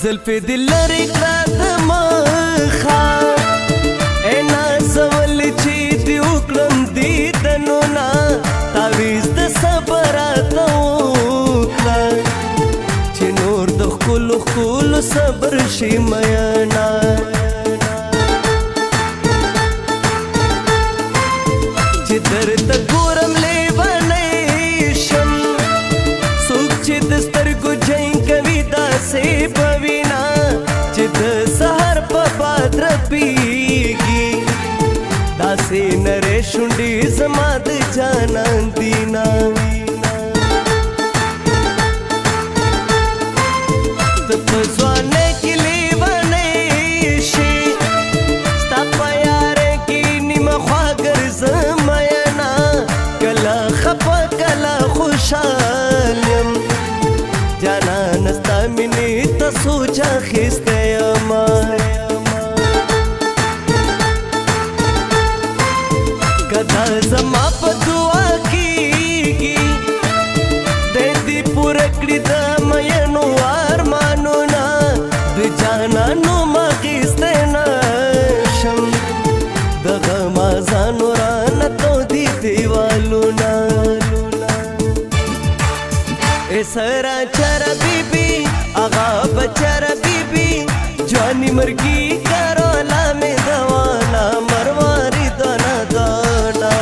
زلفې دې لرې کړه د مخه ای نازول چې دې وکړم دیدنو نه تعویز د صبر راته وکړه چې نور د ښکلو ښکلو صبر شي مینا چې درته ګورم لیونی شم څوک چې د سترګو جنګ کوي داسې به وینا چې د سهار په باد رپېږي داسې نرۍ شونډې زما د جانان دینا ته په ځوانۍ کې لیونی شې ستا په یارۍ کې نیمه خوا ګرځم مینا کله خفه کله خوشحال یم جانانه ستا مینې ته سوچ اخیستی یمه که دا زما په دعا کېږي دی دې پوره کړي د مینو ارمانونه د جانانو اخیستی نه شم دغه مازانو رانه تودي دیوالونه ای سرا چرا بیبی آغا بچرا بیبی جوانی مرگی کرولا میں دوانا مرواری دانا دانا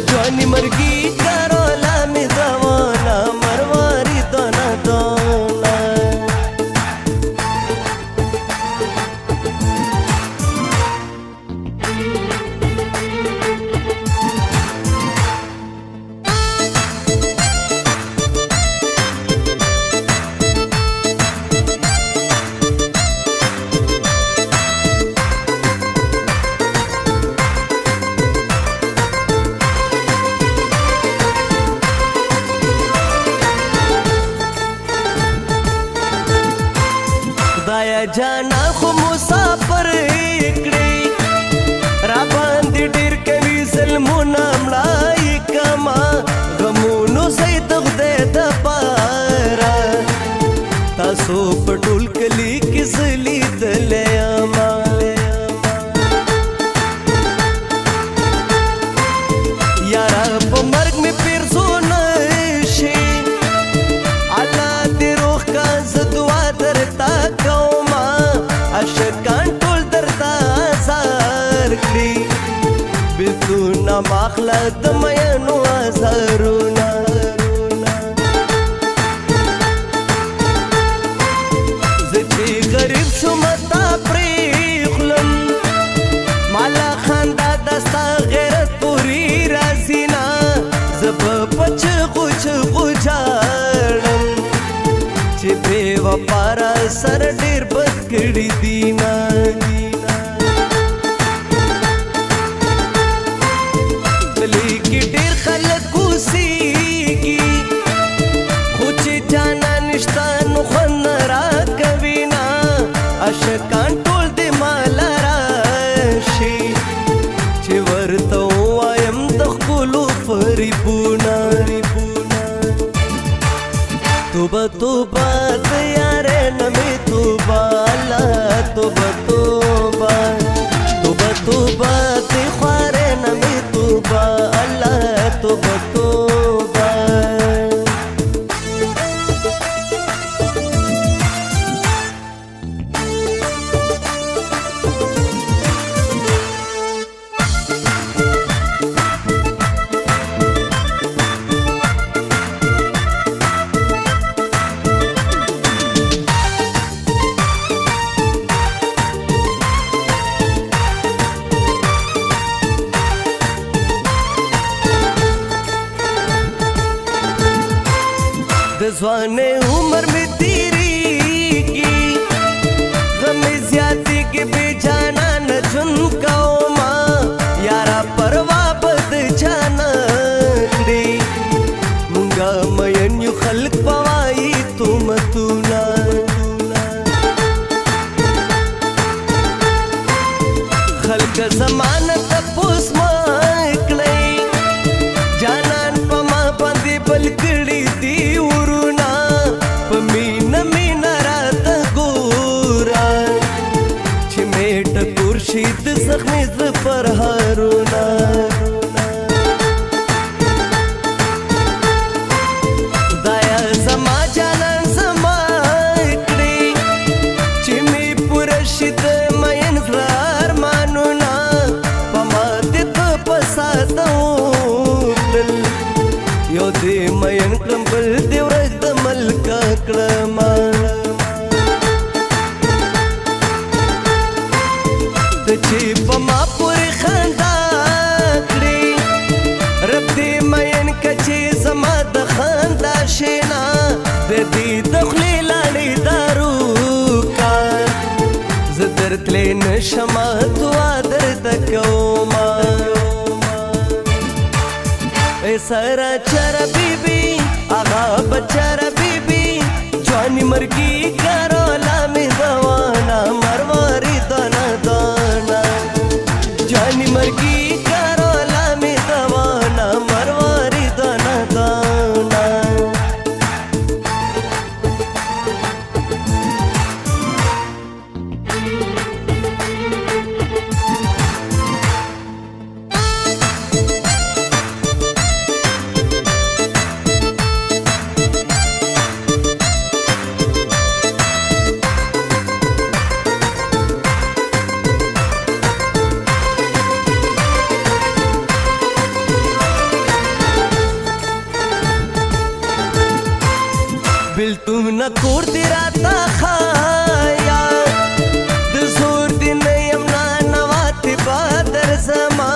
جوانی مرگی کرولا میں دوانا مرواری دانا دانا خدایا جانا خو مسافر کړې را باندې ډېر کوي ظلمونه مړای کما غمونو زید خدای د پاره تاسو په ټول کلي کې زه لیدلی یمه یاره په مرګ مې پیرزو نه شي الله دې روح کا زه دعا درته کومه عاشقان ټول درته ازار کړي بېلتونه ماخله د مینو ازارونه زه چې غریب شوم تا پرېخلم مالا خندا د ستا غیرت پورې راځي نه زه به په چغو چغو جاړم چې بې وفا را سر ډېر بد کړي دینا دلې کې ډېر خلک اوسېږي خو چې جانا نشته نو خوند نه راکوي نه عاشقان ټول دې ماله راشي چې ورته ووایم د ښکلو فریبونه توبه توبه د یارۍ نه مې توبه الله توبه توبه توبه توبه د خوارۍ نه مې توبه الله توبه توبه د ځوانۍ عمر مې تېرېږي غم مې زیاتېږي بې جانانه ژوند کومه یاره پروا به د چا نه کړې مونږه مین یو خلک به وایي تهمتونه خلک زمانه تپوس مه کړئ جانان په ما باندې بل کړي دي ورونه په مینه مینه راته ګوري زخمی زفر هارونا دایا زما جانان زما کړي چې می پوره شي د مین زړه ارمانونه په ما دې ته په ساتو کړل یو دې مین کړم بل دې ورځ د ملکه کړم چې په ما پورې خندا کړې رب دې مین کچې زما د خندا شینا د دې د خولې لاړې دارو کار زه درتلې نشم دعا درته کومه ای سارا چرا بیبي آغا بچرا بیبي جوانی مرګي کارولا مې دوانا مرواري دانا دانا جوانی مرګي کارولا مې دوانا مرواري دانا دانا بلتون کور دی راتا خایا د زور دی نیم نانوات بادر زما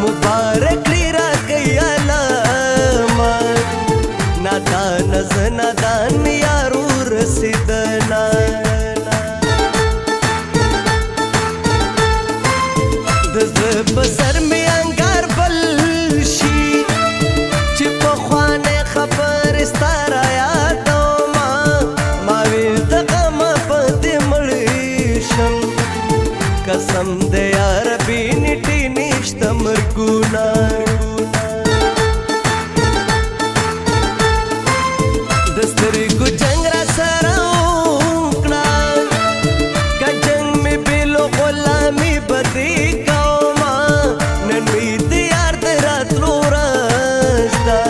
مبارک لی را کئی علاما نادان زنادان یارو رسیدنا د زب سر می انگار بل شي چې په خوانه خبر ستاره یاد قسم دے یار بی نٹی نشت مرگونا دستری کو جنگ را سراؤکنا کا جنگ میں بیلو غلامی بدی کاؤما ننوی دیار درات رو راستا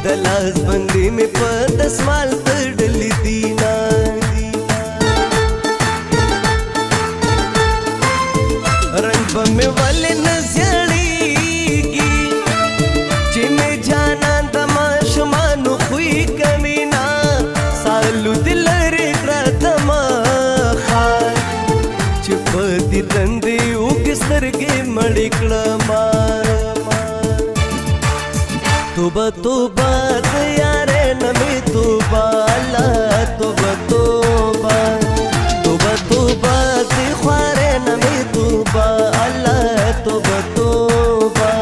دلاز بندی میں پدس مال تردلی دینا بمې ولې نه زیړېږي چې مې جانان د ماشومانو خوی کمینا سالو دې لرې کړه د مخه چې په دې تندې اوږې سترګې مړې کړما توبه توبه د یارې نه مې توبه الله توبه توبه توبه توبه د خوارې نه مې توبه توبه توبه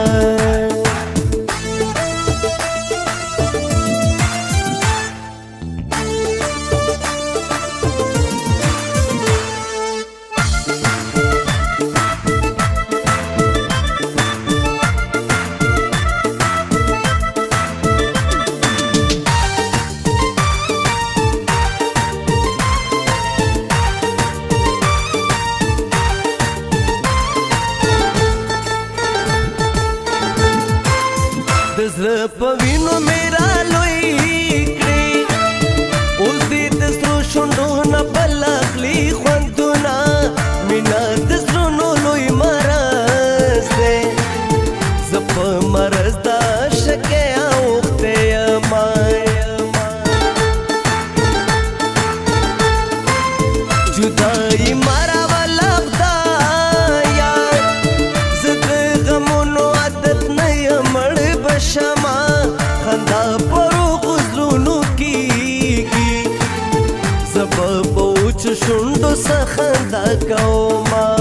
زړه په وینو میرا لوی کړې اوس دې د سرو شونډو نه بل اخلي خوندونه مینه د زړونو لوی مرض دی زه په مرض د عشقې اوښتې یمه جدایي مراوله خدایه زه د غمونو عادت نه یم شما خندا پرو غزلونو کیږي زب په اوچ شونډو څخه خندا کومه